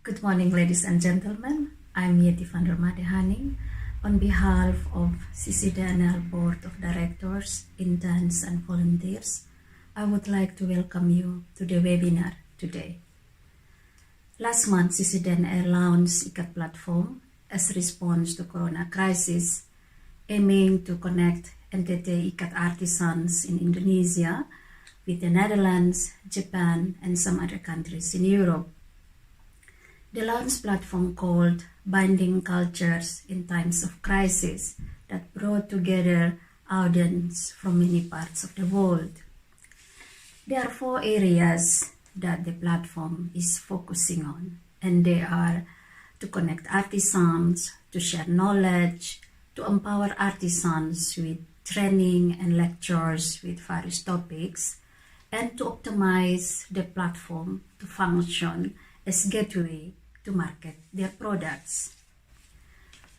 Good morning, ladies and gentlemen. I'm Yeti van der Madehaning. On behalf of CCD-NL Board of Directors, interns, and volunteers, I would like to welcome you to the webinar today. Last month, CCD-NL launched ICAT platform as a response to Corona crisis, aiming to connect NTT ICAT artisans in Indonesia with the Netherlands, Japan, and some other countries in Europe. The launch platform called Binding Cultures in Times of Crisis that brought together audience from many parts of the world. There are 4 areas that the platform is focusing on, and they are to connect artisans, to share knowledge, to empower artisans with training and lectures with various topics, and to optimize the platform to function as gateway to market their products.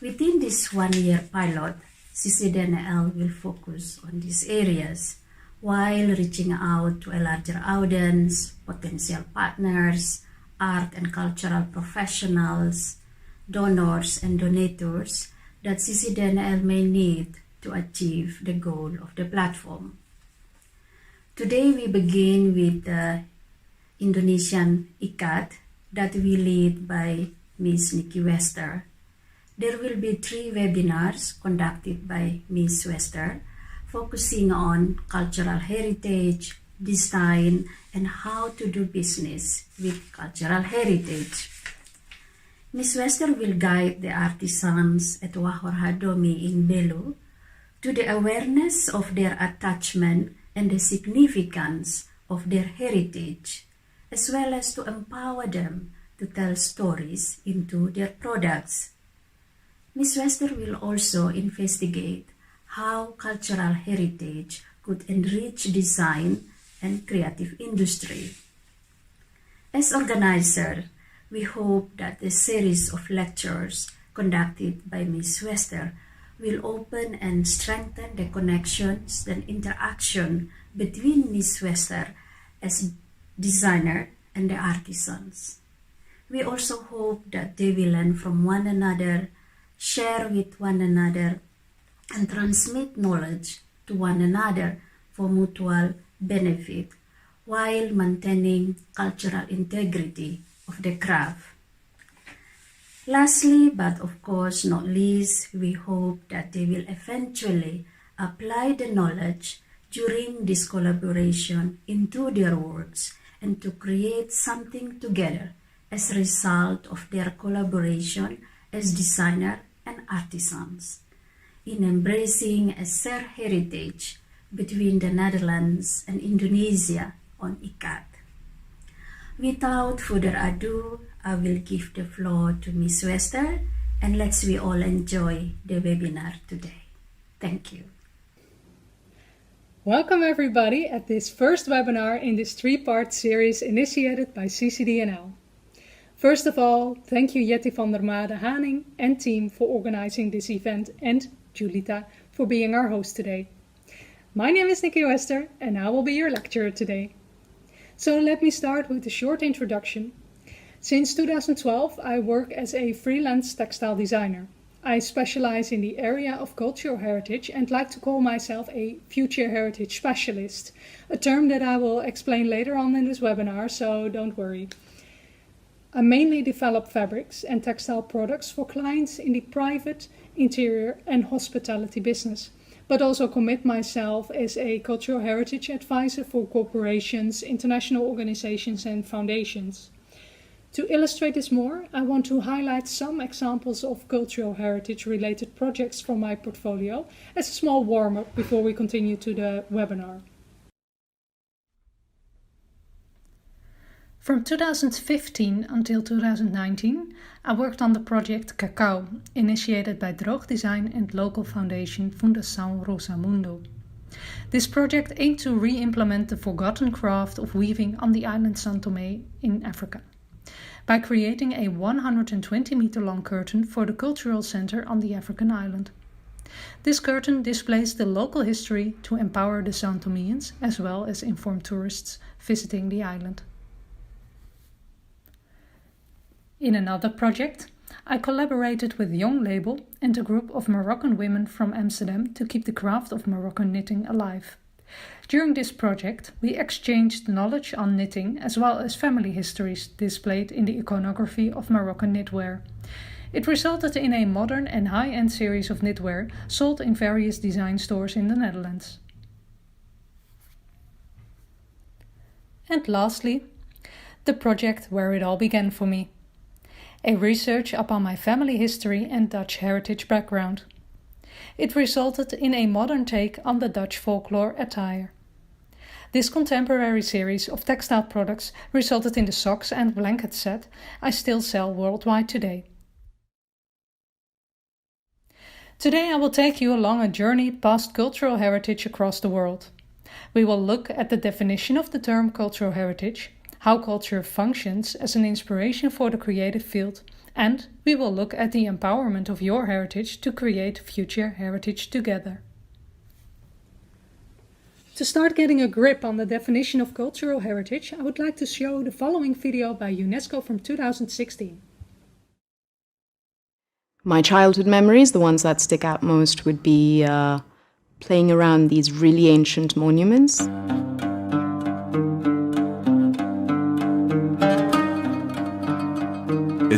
Within this 1-year pilot, CCD-NL will focus on these areas while reaching out to a larger audience, potential partners, art and cultural professionals, donors and donators that CCD-NL may need to achieve the goal of the platform. Today we begin with the Indonesian ICAT that we lead by Ms. Nikkie Wester. There will be 3 webinars conducted by Ms. Wester, focusing on cultural heritage, design, and how to do business with cultural heritage. Ms. Wester will guide the artisans at Wahor Hadomi in Belu to the awareness of their attachment and the significance of their heritage, as well as to empower them to tell stories into their products. Ms. Wester will also investigate how cultural heritage could enrich design and creative industry. As organizer, we hope that the series of lectures conducted by Ms. Wester will open and strengthen the connections and interaction between Ms. Wester as designer and the artisans. We also hope that they will learn from one another, share with one another, and transmit knowledge to one another for mutual benefit while maintaining cultural integrity of the craft. Lastly, but of course not least, we hope that they will eventually apply the knowledge during this collaboration into their works and to create something together as a result of their collaboration as designer and artisans in embracing a shared heritage between the Netherlands and Indonesia on ICAT. Without further ado, I will give the floor to Ms. Wester, and let's we all enjoy the webinar today. Thank you. Welcome everybody at this first webinar in this three-part series initiated by CCD-NL. First of all, thank you Jetty van der Made Haning and team for organizing this event and Julita for being our host today. My name is Nikkie Wester and I will be your lecturer today. So let me start with a short introduction. Since 2012, I work as a freelance textile designer. I specialize in the area of cultural heritage and like to call myself a future heritage specialist, a term that I will explain later on in this webinar, so don't worry. I mainly develop fabrics and textile products for clients in the private, interior and hospitality business, but also commit myself as a cultural heritage advisor for corporations, international organizations and foundations. To illustrate this more, I want to highlight some examples of cultural heritage related projects from my portfolio as a small warm-up before we continue to the webinar. From 2015 until 2019, I worked on the project Cacao, initiated by Droog Design and local foundation Fundação Rosamundo. This project aimed to re-implement the forgotten craft of weaving on the island São Tomé in Africa, by creating a 120-meter-long curtain for the cultural center on the African island. This curtain displays the local history to empower the São Tomeans as well as inform tourists visiting the island. In another project, I collaborated with Young Label and a group of Moroccan women from Amsterdam to keep the craft of Moroccan knitting alive. During this project, we exchanged knowledge on knitting as well as family histories displayed in the iconography of Moroccan knitwear. It resulted in a modern and high-end series of knitwear sold in various design stores in the Netherlands. And lastly, the project where it all began for me. A research upon my family history and Dutch heritage background. It resulted in a modern take on the Dutch folklore attire. This contemporary series of textile products resulted in the socks and blanket set I still sell worldwide today. Today I will take you along a journey past cultural heritage across the world. We will look at the definition of the term cultural heritage, how culture functions as an inspiration for the creative field, and we will look at the empowerment of your heritage to create future heritage together. To start getting a grip on the definition of cultural heritage, I would like to show the following video by UNESCO from 2016. My childhood memories, the ones that stick out most, would be playing around these really ancient monuments.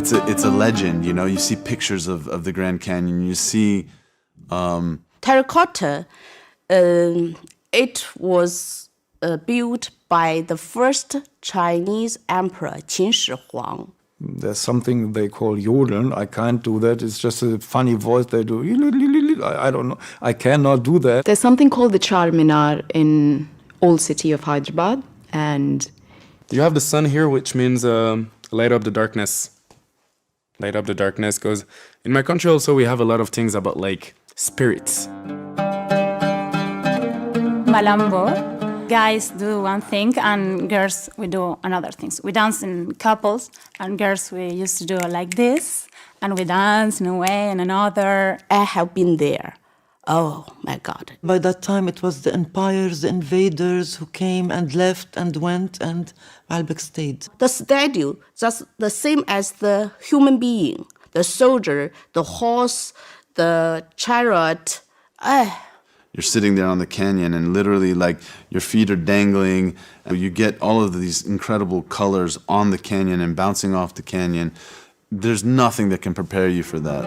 It's a legend, you know. You see pictures of the Grand Canyon. You see terracotta. It was built by the first Chinese emperor Qin Shi Huang. There's something they call yodeln. I can't do that. It's just a funny voice they do. I don't know. I cannot do that. There's something called the Charminar in old city of Hyderabad, and you have the sun here, which means light up the darkness. Light up the darkness, because in my country also we have a lot of things about like spirits. Malambo. Guys do one thing and girls we do another things. We dance in couples and girls we used to do like this and we dance in a way and another. I have been there. Oh my God. By that time it was the empires, the invaders who came and left and went, and Baalbek stayed. The statue, just the same as the human being, the soldier, the horse, the chariot. You're sitting there on the canyon and literally like your feet are dangling. You get all of these incredible colors on the canyon and bouncing off the canyon. There's nothing that can prepare you for that.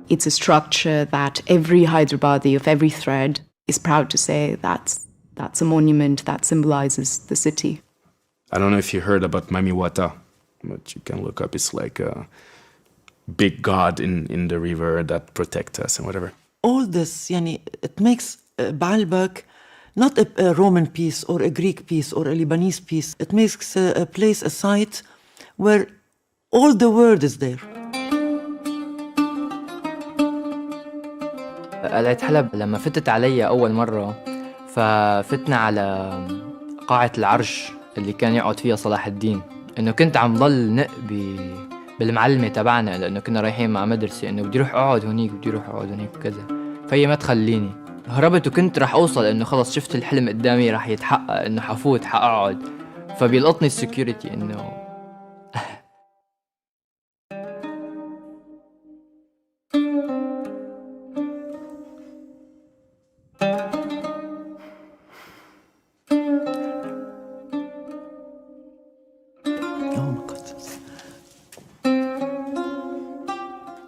It's a structure that every Hyderabadi of every thread is proud to say that's a monument that symbolizes the city. I don't know if you heard about Mami Wata, but you can look up. It's like a big god in the river that protects us and whatever. All this, it makes Baalbek not a Roman piece or a Greek piece or a Lebanese piece. It makes a place, a site where all the world is there. قلعة حلب لما فتت علي أول مرة ففتنا على قاعة العرش اللي كان يقعد فيها صلاح الدين. إنه كنت عم ضل نق بالمعلمة تبعنا لأنه كنا رايحين مع مدرسة إنه بدي روح أقعد هونيك بدي روح أقعد هونيك وكذا. فهي ما تخليني. هربت وكنت رح أوصل إنه خلص شفت الحلم قدامي رح يتحقق إنه حفوت حقعد. فبيلقطني السكيورتي إنه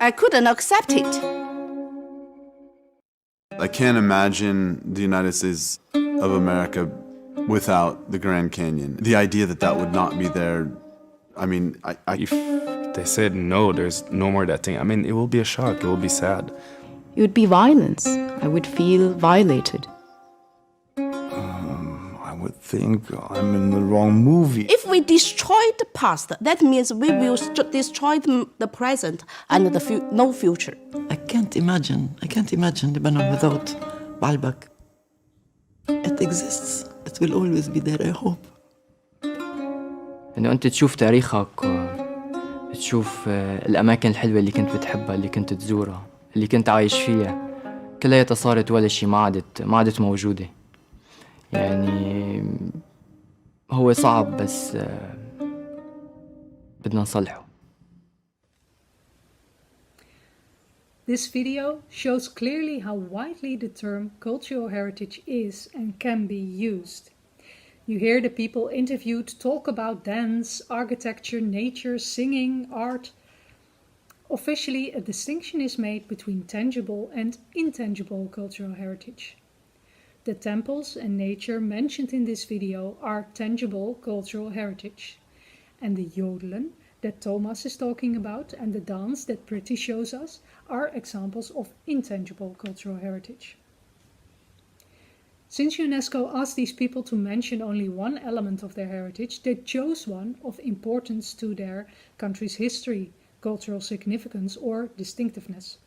I couldn't accept it. I can't imagine the United States of America without the Grand Canyon. The idea that that would not be there, I mean, If they said no, there's no more that thing, I mean, it will be a shock, it will be sad. It would be violence. I would feel violated. I would think I'm in the wrong movie. If we destroy the past, that means we will destroy the present and no future. I can't imagine Lebanon without Baalbek. It exists. It will always be there, I hope. إنه أنت تشوف تاريخك تشوف الأماكن الحلوة اللي كنت بتحبها اللي كنت تزورها اللي كنت عايش فيها كلها صارت ولا شيء ما عادت موجودة يعني هو صعب بس بدنا نصلحه. This video shows clearly how widely the term cultural heritage is and can be used. You hear the people interviewed talk about dance, architecture, nature, singing, art. Officially, a distinction is made between tangible and intangible cultural heritage. The temples and nature mentioned in this video are tangible cultural heritage. And the jodelen that Thomas is talking about and the dance that Priti shows us are examples of intangible cultural heritage. Since UNESCO asked these people to mention only one element of their heritage, they chose one of importance to their country's history, cultural significance, or distinctiveness.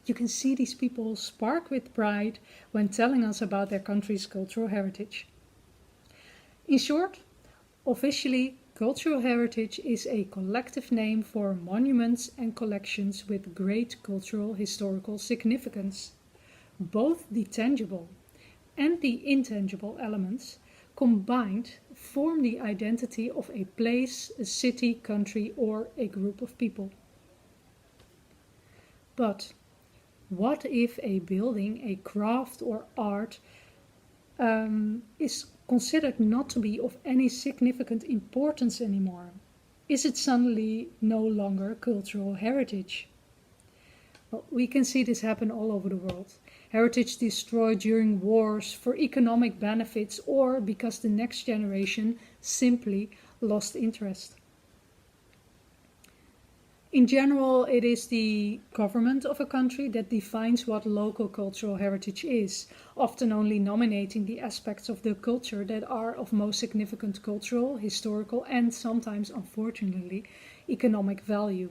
You can see these people spark with pride when telling us about their country's cultural heritage. In short, officially, cultural heritage is a collective name for monuments and collections with great cultural historical significance. Both the tangible and the intangible elements combined form the identity of a place, a city, country, or a group of people. But what if a building, a craft or art is considered not to be of any significant importance anymore? Is it suddenly no longer cultural heritage? Well, we can see this happen all over the world. Heritage destroyed during wars for economic benefits or because the next generation simply lost interest. In general, it is the government of a country that defines what local cultural heritage is, often only nominating the aspects of the culture that are of most significant cultural, historical, and sometimes, unfortunately, economic value.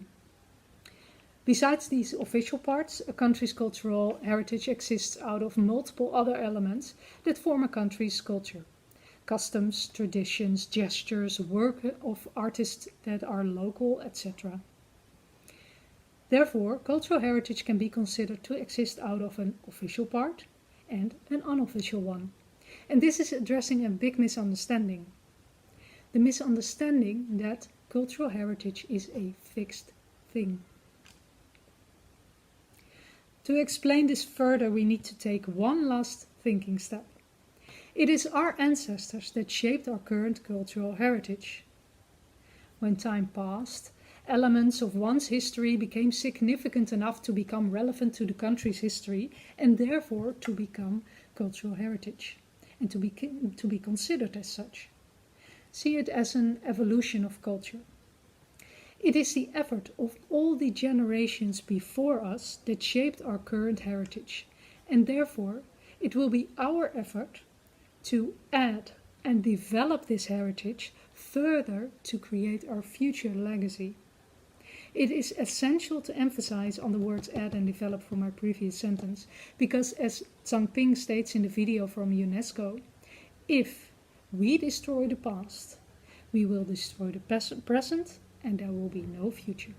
Besides these official parts, a country's cultural heritage exists out of multiple other elements that form a country's culture. Customs, traditions, gestures, work of artists that are local, etc. Therefore, cultural heritage can be considered to exist out of an official part and an unofficial one. And this is addressing a big misunderstanding. The misunderstanding that cultural heritage is a fixed thing. To explain this further, we need to take one last thinking step. It is our ancestors that shaped our current cultural heritage. When time passed, elements of one's history became significant enough to become relevant to the country's history and therefore to become cultural heritage and to be considered as such. See it as an evolution of culture. It is the effort of all the generations before us that shaped our current heritage, and therefore it will be our effort to add and develop this heritage further to create our future legacy. It is essential to emphasize on the words add and develop from my previous sentence, because as Zhang Ping states in the video from UNESCO, if we destroy the past, we will destroy the present and there will be no future.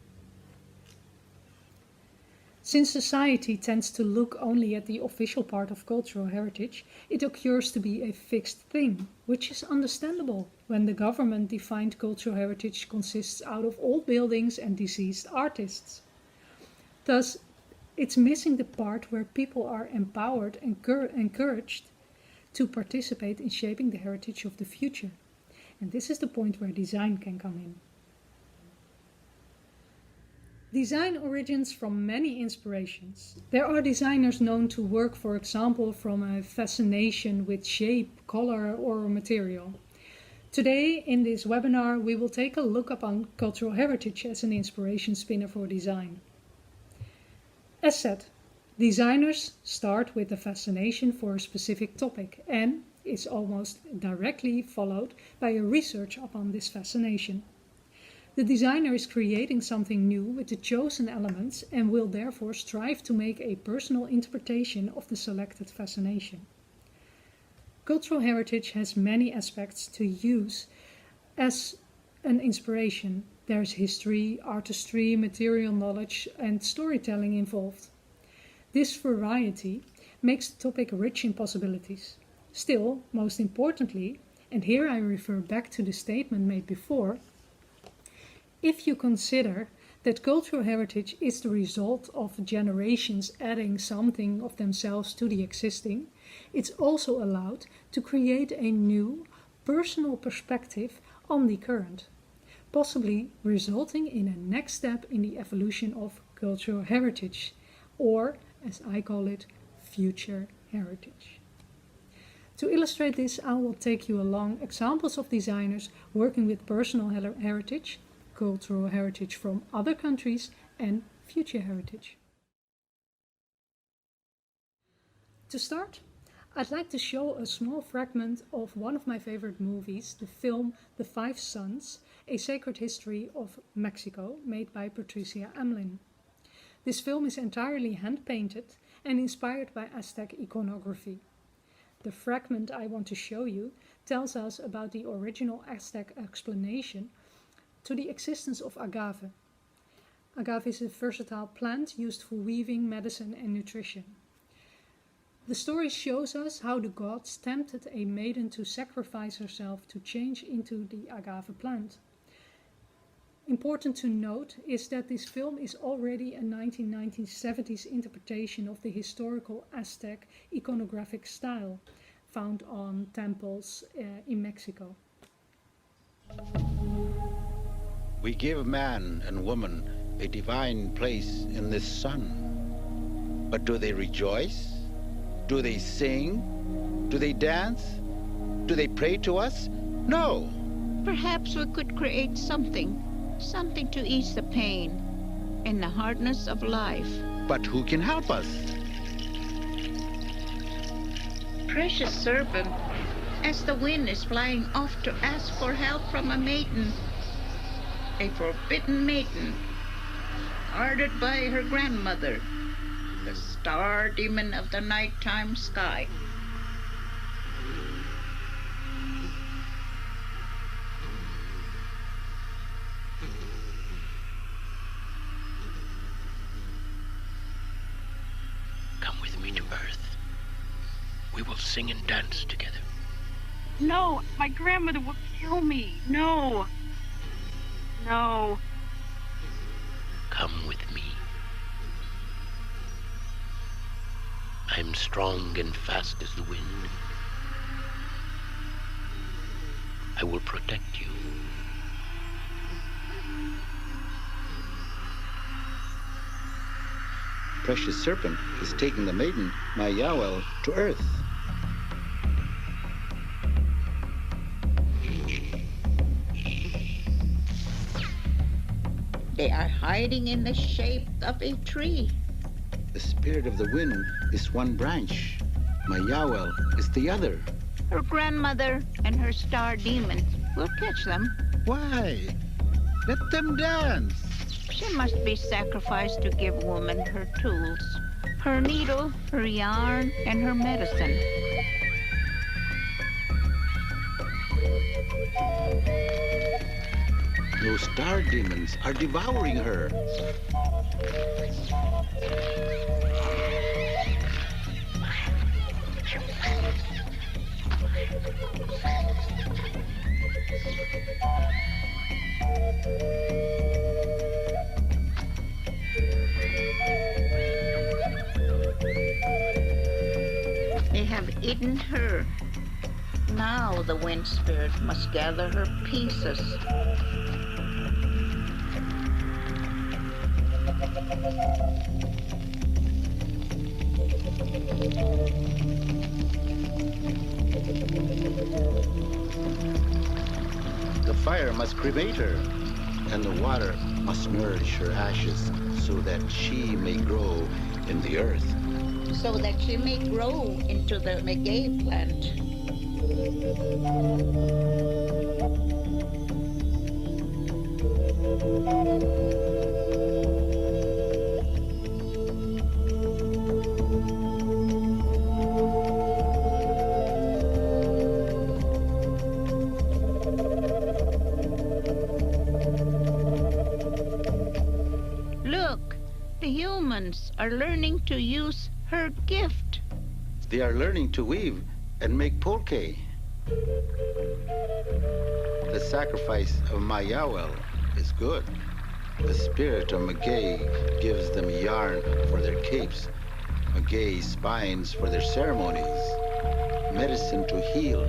Since society tends to look only at the official part of cultural heritage, it occurs to be a fixed thing, which is understandable when the government defined cultural heritage consists out of old buildings and deceased artists. Thus, it's missing the part where people are empowered and encouraged to participate in shaping the heritage of the future. And this is the point where design can come in. Design origins from many inspirations. There are designers known to work, for example, from a fascination with shape, color, or material. Today, in this webinar, we will take a look upon cultural heritage as an inspiration spinner for design. As said, designers start with a fascination for a specific topic and is almost directly followed by a research upon this fascination. The designer is creating something new with the chosen elements and will therefore strive to make a personal interpretation of the selected fascination. Cultural heritage has many aspects to use as an inspiration. There's history, artistry, material knowledge, and storytelling involved. This variety makes the topic rich in possibilities. Still, most importantly, and here I refer back to the statement made before, if you consider that cultural heritage is the result of generations adding something of themselves to the existing, it's also allowed to create a new, personal perspective on the current, possibly resulting in a next step in the evolution of cultural heritage, or, as I call it, future heritage. To illustrate this, I will take you along examples of designers working with personal heritage, cultural heritage from other countries, and future heritage. To start, I'd like to show a small fragment of one of my favorite movies, the film The Five Sons, A Sacred History of Mexico, made by Patricia Emlyn. This film is entirely hand-painted and inspired by Aztec iconography. The fragment I want to show you tells us about the original Aztec explanation to the existence of agave. Agave is a versatile plant used for weaving, medicine, and nutrition. The story shows us how the gods tempted a maiden to sacrifice herself to change into the agave plant. Important to note is that this film is already a 1970s interpretation of the historical Aztec iconographic style found on temples in Mexico. We give man and woman a divine place in this sun. But do they rejoice? Do they sing? Do they dance? Do they pray to us? No. Perhaps we could create something to ease the pain and the hardness of life. But who can help us? Precious servant, as the wind is flying off to ask for help from a maiden, a forbidden maiden, guarded by her grandmother, the star demon of the nighttime sky. Come with me to Earth. We will sing and dance together. No, my grandmother will kill me. No. No. Come with me. I'm strong and fast as the wind. I will protect you. Precious serpent is taking the maiden, my Yawel, to Earth. They are hiding in the shape of a tree. The spirit of the wind is one branch. My Yawel is the other. Her grandmother and her star demon will catch them. Why? Let them dance. She must be sacrificed to give woman her tools, her needle, her yarn, and her medicine. Those star demons are devouring her. They have eaten her. Now the wind spirit must gather her pieces. The fire must cremate her, and the water must nourish her ashes so that she may grow in the earth. So that she may grow into the Megay plant. Look, the humans are learning to use her gift. They are learning to weave and make pulque. The sacrifice of my Yawel is good. The spirit of Megay gives them yarn for their capes, Megay spines for their ceremonies, medicine to heal,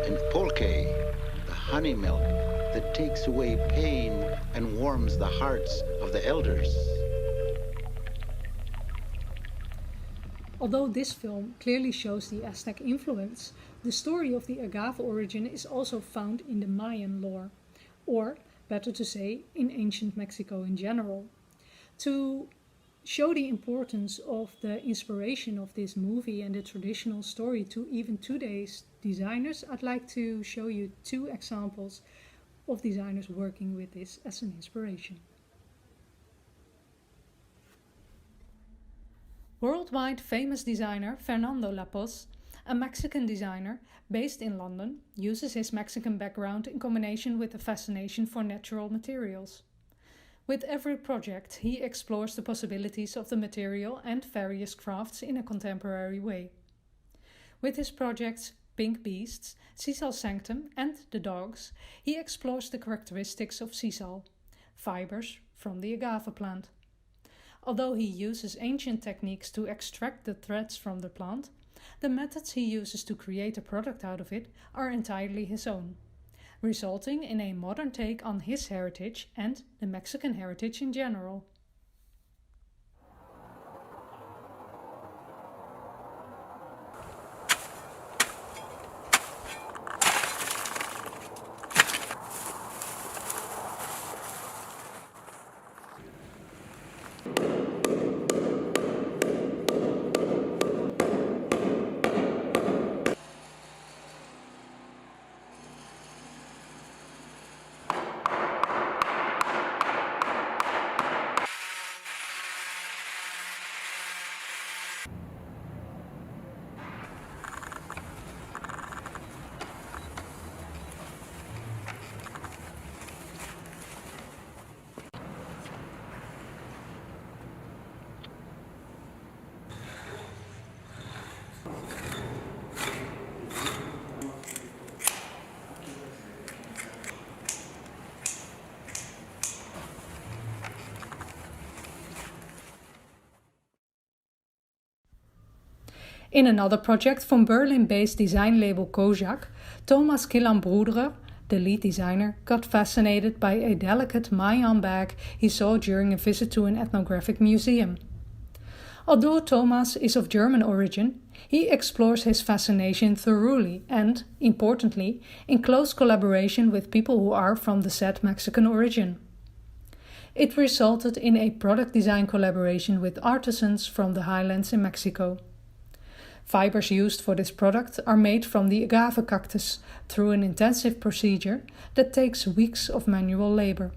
and pulque, the honey milk that takes away pain and warms the hearts of the elders. Although this film clearly shows the Aztec influence, the story of the agave origin is also found in the Mayan lore, or better to say, in ancient Mexico in general. To show the importance of the inspiration of this movie and the traditional story to even today's designers, I'd like to show you 2 examples of designers working with this as an inspiration. Worldwide famous designer Fernando Lapos, a Mexican designer based in London, uses his Mexican background in combination with a fascination for natural materials. With every project, he explores the possibilities of the material and various crafts in a contemporary way. With his projects Pink Beasts, Sisal Sanctum and The Dogs, he explores the characteristics of sisal, fibers from the agave plant. Although he uses ancient techniques to extract the threads from the plant, the methods he uses to create a product out of it are entirely his own, resulting in a modern take on his heritage and the Mexican heritage in general. In another project from Berlin-based design label Kozak, Thomas Killenbroeder, the lead designer, got fascinated by a delicate Mayan bag he saw during a visit to an ethnographic museum. Although Thomas is of German origin, he explores his fascination thoroughly and, importantly, in close collaboration with people who are from the said Mexican origin. It resulted in a product design collaboration with artisans from the highlands in Mexico. Fibers used for this product are made from the agave cactus through an intensive procedure that takes weeks of manual labor.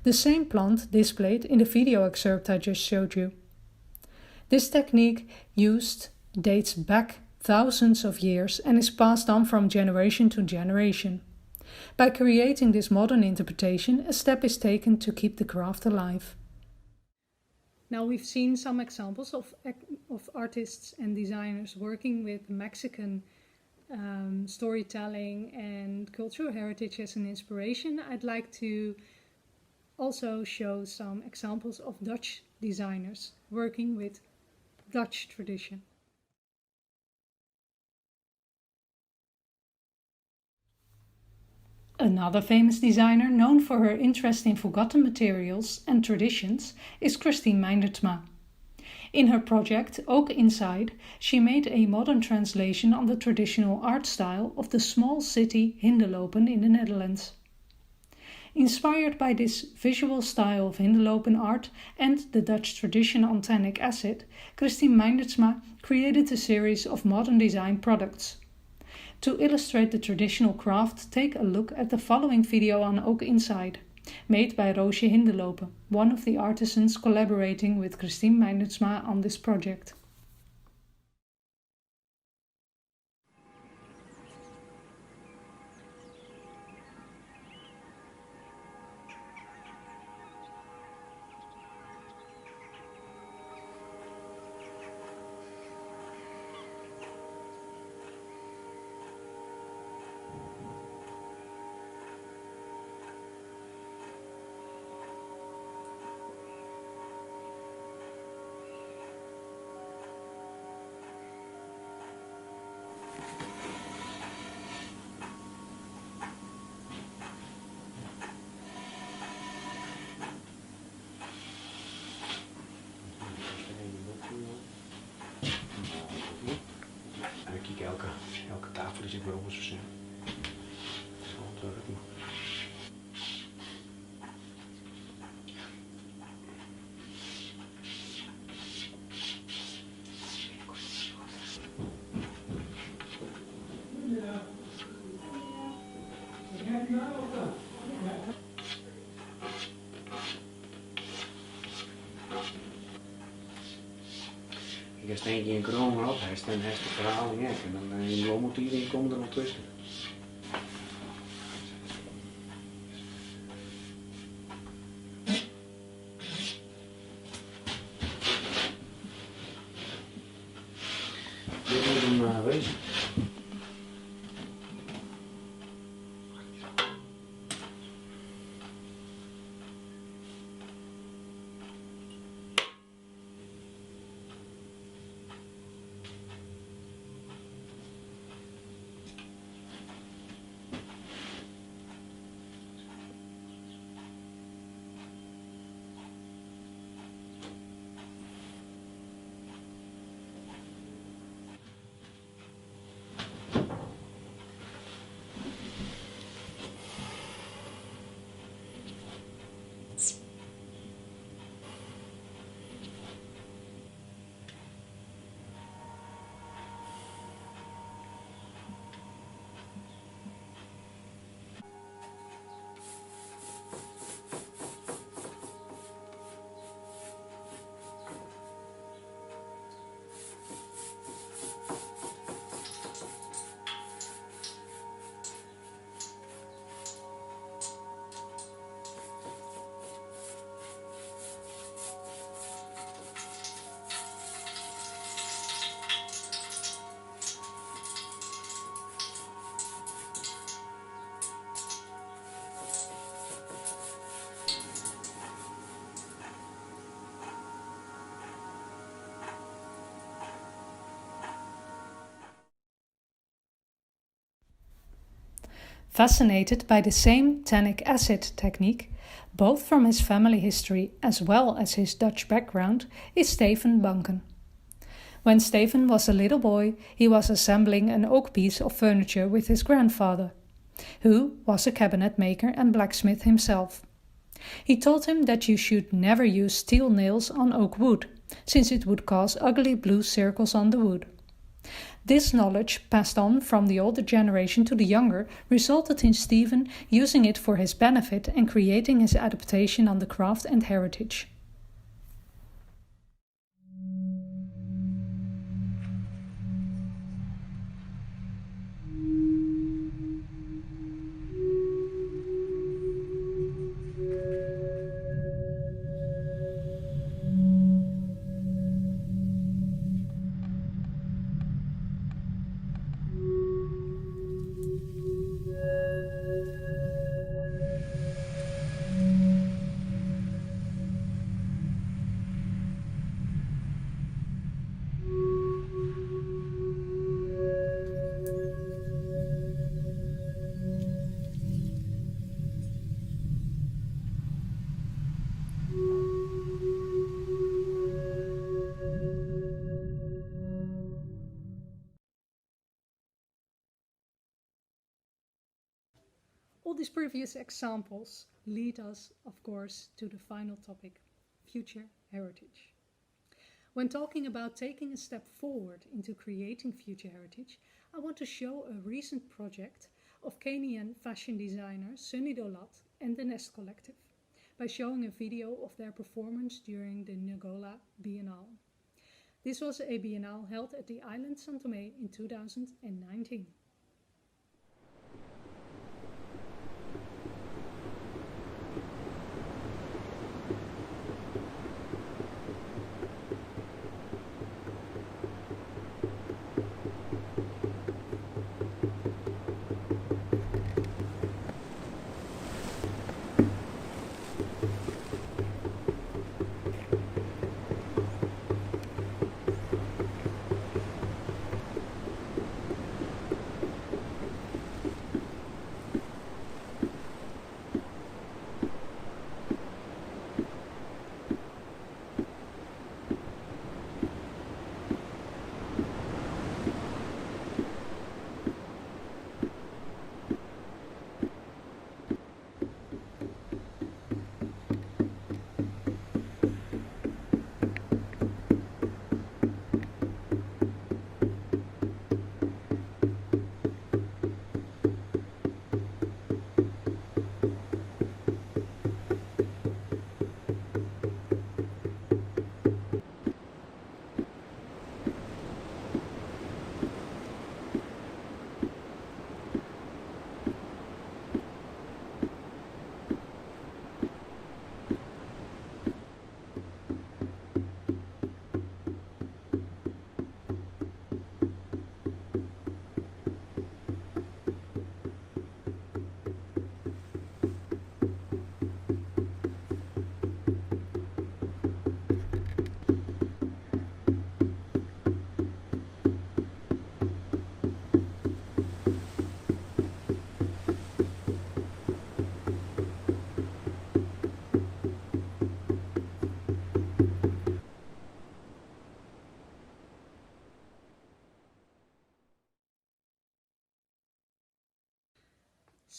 The same plant displayed in the video excerpt I just showed you. This technique used dates back thousands of years and is passed on from generation to generation. By creating this modern interpretation, a step is taken to keep the craft alive. Now we've seen some examples of artists and designers working with Mexican storytelling and cultural heritage as an inspiration. I'd like to also show some examples of Dutch designers working with Dutch tradition. Another famous designer known for her interest in forgotten materials and traditions is Christine Meindertsma. In her project Ook Inside, she made a modern translation on the traditional art style of the small city Hindelopen in the Netherlands. Inspired by this visual style of Hindelopen art and the Dutch tradition on tannic acid, Christine Meindertsma created a series of modern design products. To illustrate the traditional craft, take a look at the following video on Ook Inside, made by Roosje Hindelopen, one of the artisans collaborating with Christine Meindertsma on this project. Elke tafel is weer over zo snel. Zo druk ik. Ik steek je een kroon op, hij steekt de verhaling en dan moet iedereen komen er nog tussen. Dit moet hem wezen. Fascinated by the same tannic acid technique, both from his family history as well as his Dutch background, is Steven Banken. When Steven was a little boy, he was assembling an oak piece of furniture with his grandfather, who was a cabinet maker and blacksmith himself. He told him that you should never use steel nails on oak wood, since it would cause ugly blue circles on the wood. This knowledge, passed on from the older generation to the younger, resulted in Steven using it for his benefit and creating his adaptation on the craft and heritage. All these previous examples lead us, of course, to the final topic, future heritage. When talking about taking a step forward into creating future heritage, I want to show a recent project of Kenyan fashion designer Sunny Dolat and the Nest Collective by showing a video of their performance during the Ngola Biennale. This was a biennale held at the island São Tomé in 2019.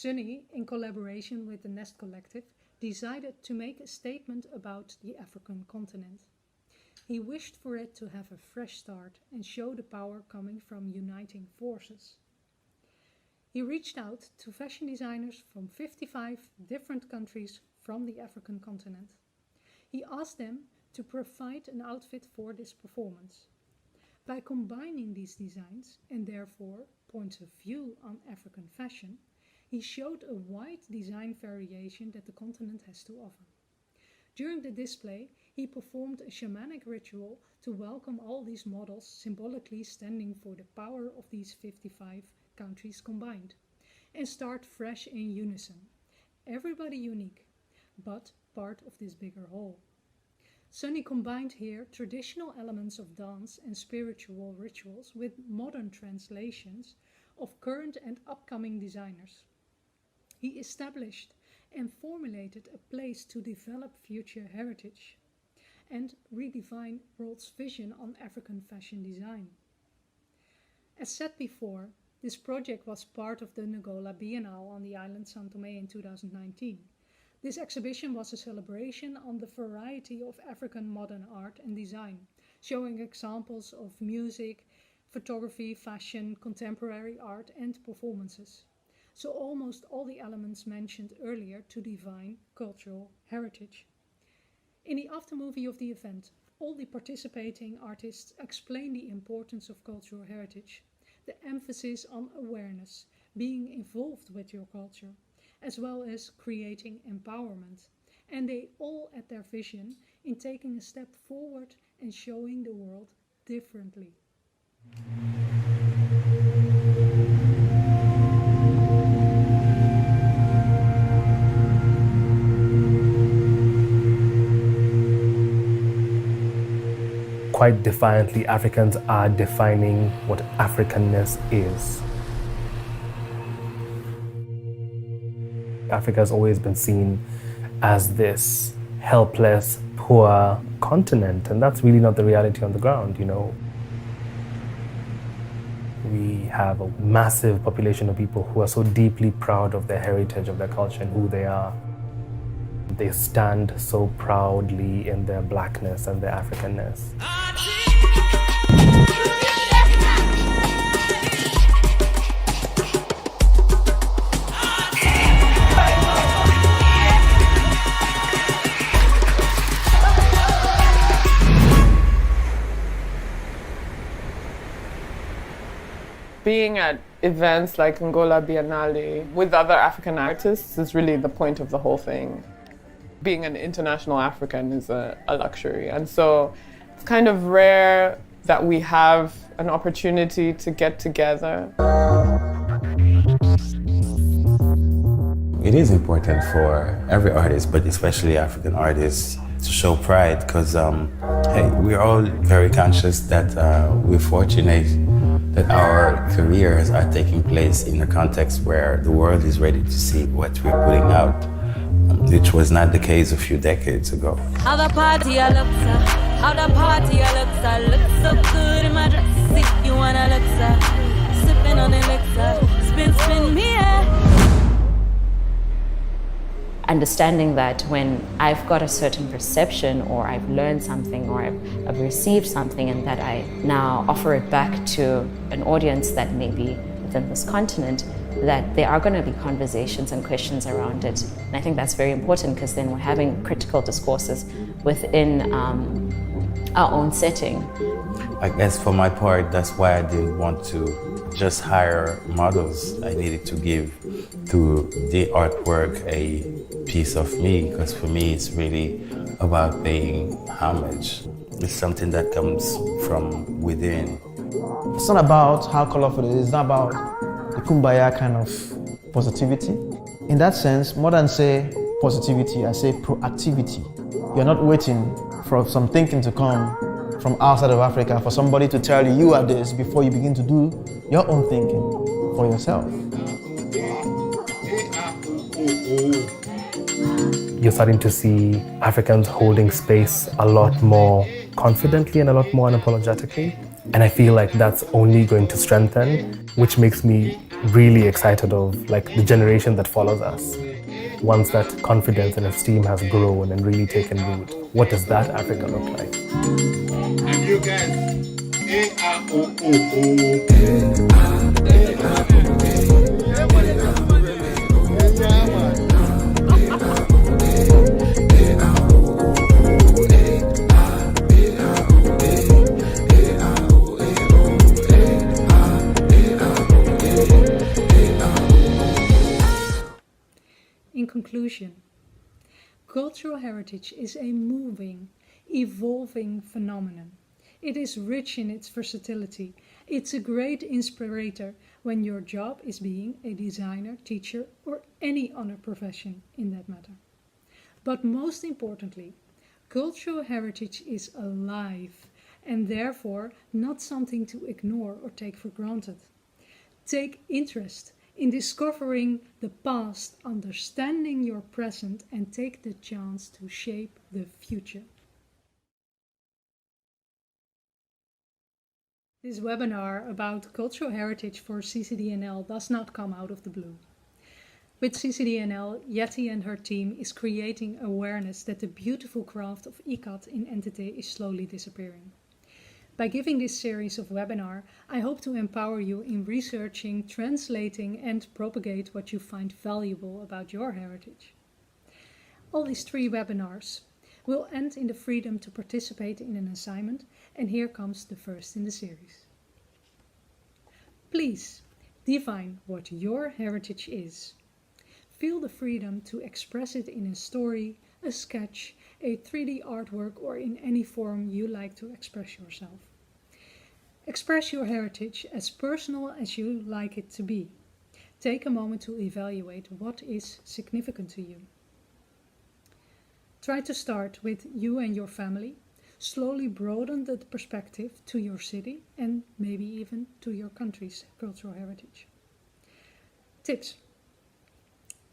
Sunny, in collaboration with the Nest Collective, decided to make a statement about the African continent. He wished for it to have a fresh start and show the power coming from uniting forces. He reached out to fashion designers from 55 different countries from the African continent. He asked them to provide an outfit for this performance. By combining these designs and therefore points of view on African fashion, he showed a wide design variation that the continent has to offer. During the display, he performed a shamanic ritual to welcome all these models, symbolically standing for the power of these 55 countries combined, and start fresh in unison. Everybody unique, but part of this bigger whole. Sunny combined here traditional elements of dance and spiritual rituals with modern translations of current and upcoming designers. He established and formulated a place to develop future heritage and redefine world's vision on African fashion design. As said before, this project was part of the Ngola Biennale on the island São Tomé in 2019. This exhibition was a celebration on the variety of African modern art and design, showing examples of music, photography, fashion, contemporary art and performances. So almost all the elements mentioned earlier to define cultural heritage. In the aftermovie of the event, all the participating artists explain the importance of cultural heritage, the emphasis on awareness, being involved with your culture, as well as creating empowerment. And they all add their vision in taking a step forward and showing the world differently. Quite defiantly, Africans are defining what Africanness is. Africa has always been seen as this helpless, poor continent, and that's really not the reality on the ground, you know. We have a massive population of people who are so deeply proud of their heritage, of their culture, and who they are. They stand so proudly in their blackness and their Africanness. Being at events like Ngola Biennale with other African artists is really the point of the whole thing. Being an international African is a luxury, and so it's kind of rare that we have an opportunity to get together. It is important for every artist, but especially African artists, to show pride, because hey, we're all very conscious that we're fortunate that our careers are taking place in a context where the world is ready to see what we're putting out, which was not the case a few decades ago. How the party I look so, how the party I look so good in my dress. If you wanna look so, sipping on elixir, spin me Understanding that when I've got a certain perception, or I've learned something, or I've received something, and that I now offer it back to an audience that may be within this continent, that there are going to be conversations and questions around it. And I think that's very important, because then we're having critical discourses within our own setting. I guess for my part, that's why I didn't want to just hire models. I needed to give to the artwork a piece of me, because for me it's really about paying homage. It's something that comes from within. It's not about how colorful it is, it's not about the kumbaya kind of positivity. In that sense, more than say positivity, I say proactivity. You're not waiting for some thinking to come from outside of Africa, for somebody to tell you you are this before you begin to do your own thinking for yourself. You're starting to see Africans holding space a lot more confidently and a lot more unapologetically. And I feel like that's only going to strengthen, which makes me really excited of like the generation that follows us. Once that confidence and esteem has grown and really taken root, what does that Africa look like? And you guys, In conclusion, cultural heritage is a moving, evolving phenomenon. It is rich in its versatility. It's a great inspirator when your job is being a designer, teacher, or any other profession in that matter. But most importantly, cultural heritage is alive and therefore not something to ignore or take for granted. Take interest in discovering the past, understanding your present, and take the chance to shape the future. This webinar about cultural heritage for CCD-NL does not come out of the blue. With CCD-NL, Yeti and her team is creating awareness that the beautiful craft of ikat in entity is slowly disappearing. By giving this series of webinar, I hope to empower you in researching, translating and propagate what you find valuable about your heritage. All these 3 webinars will end in the freedom to participate in an assignment, and here comes the first in the series. Please define what your heritage is. Feel the freedom to express it in a story, a sketch, a 3D artwork, or in any form you like to express yourself. Express your heritage as personal as you like it to be. Take a moment to evaluate what is significant to you. Try to start with you and your family. Slowly broaden the perspective to your city and maybe even to your country's cultural heritage. Tips.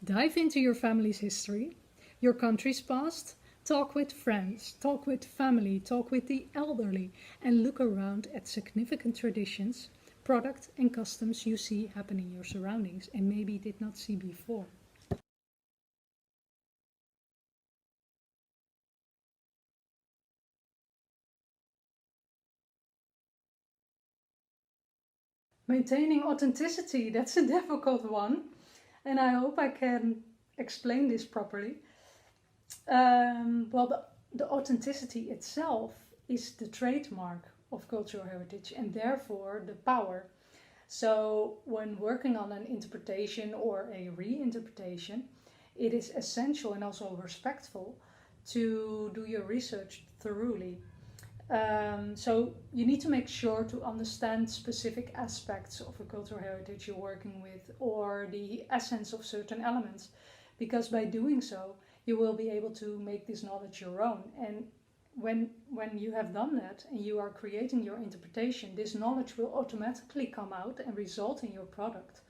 Dive into your family's history, your country's past, talk with friends, talk with family, talk with the elderly, and look around at significant traditions, products and customs you see happen in your surroundings and maybe did not see before. Maintaining authenticity, that's a difficult one. And I hope I can explain this properly. Well, the authenticity itself is the trademark of cultural heritage and therefore the power. So when working on an interpretation or a reinterpretation, it is essential and also respectful to do your research thoroughly. So you need to make sure to understand specific aspects of a cultural heritage you're working with or the essence of certain elements, because by doing so you will be able to make this knowledge your own. And when you have done that and you are creating your interpretation, this knowledge will automatically come out and result in your product,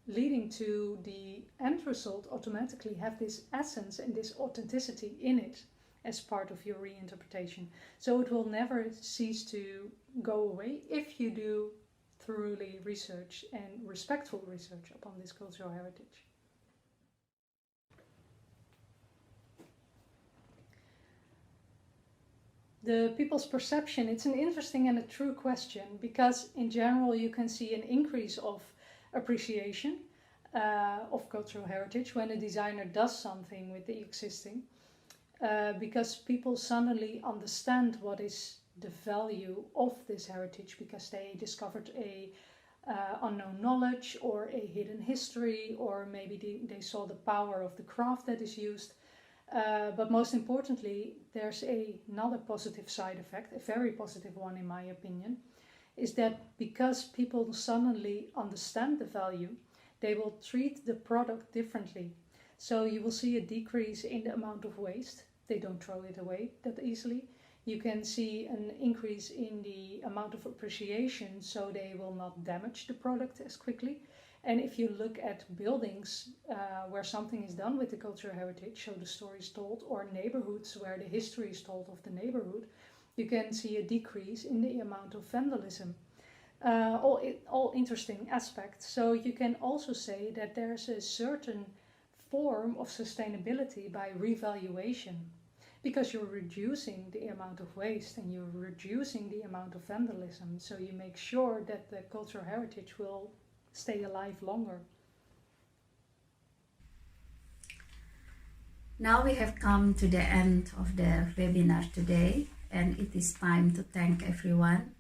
leading to the end result automatically have this essence and this authenticity in it as part of your reinterpretation. So it will never cease to go away if you do thoroughly research and respectful research upon this cultural heritage. The people's perception, it's an interesting and a true question, because in general you can see an increase of appreciation of cultural heritage when a designer does something with the existing. Because people suddenly understand what is the value of this heritage because they discovered a unknown knowledge or a hidden history, or maybe they saw the power of the craft that is used. But most importantly, there's another positive side effect, a very positive one in my opinion, is that because people suddenly understand the value, they will treat the product differently. So you will see a decrease in the amount of waste. They don't throw it away that easily. You can see an increase in the amount of appreciation, so they will not damage the product as quickly. And if you look at buildings where something is done with the cultural heritage, so the story is told, or neighborhoods where the history is told of the neighborhood, you can see a decrease in the amount of vandalism. All interesting aspects. So you can also say that there's a certain form of sustainability by revaluation, because you're reducing the amount of waste and you're reducing the amount of vandalism, so you make sure that the cultural heritage will stay alive longer. Now we have come to the end of the webinar today, and it is time to thank everyone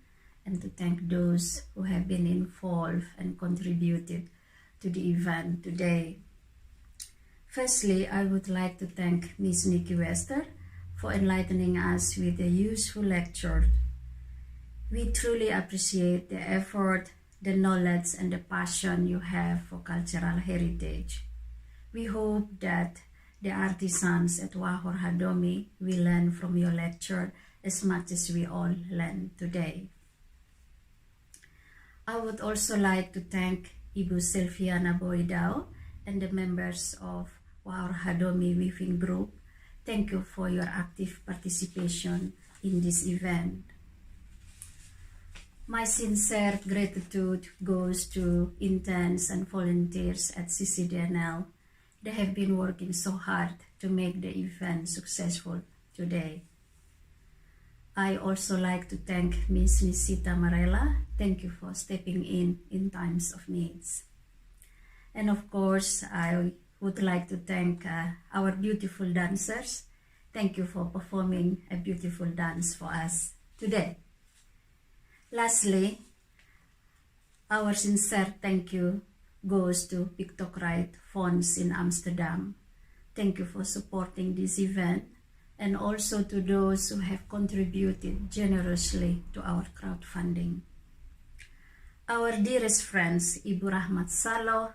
and to thank those who have been involved and contributed to the event today. Firstly, I would like to thank Ms. Nikkie Wester for enlightening us with a useful lecture. We truly appreciate the effort, the knowledge, and the passion you have for cultural heritage. We hope that the artisans at Wahor Hadomi will learn from your lecture as much as we all learned today. I would also like to thank Ibu Silviana Boydao and the members of Wahor Hadomi Weaving Group. Thank you for your active participation in this event. My sincere gratitude goes to interns and volunteers at CCD-NL. They have been working so hard to make the event successful today. I also like to thank Ms. Nisita Marella. Thank you for stepping in times of needs. And of course, I would like to thank our beautiful dancers. Thank you for performing a beautiful dance for us today. Lastly, our sincere thank you goes to Pictocrite Fonds in Amsterdam. Thank you for supporting this event, and also to those who have contributed generously to our crowdfunding. Our dearest friends, Ibu Rahmat Salo,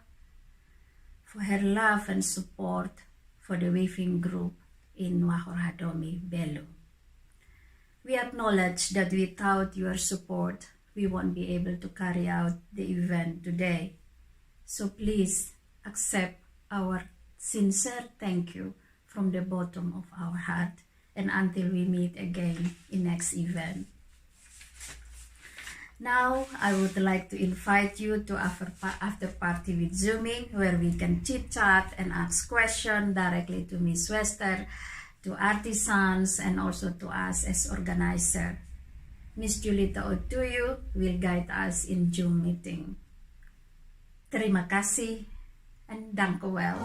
for her love and support for the Weaving Group in Wahor Hadomi, Belo. We acknowledge that without your support, we won't be able to carry out the event today. So please accept our sincere thank you from the bottom of our heart, and until we meet again in next event. Now, I would like to invite you to after party with Zooming, where we can chit chat and ask questions directly to Ms. Wester, to artisans, and also to us as organizer. Ms. Julita Otuyu will guide us in Zoom meeting. Terima kasih and dank u wel.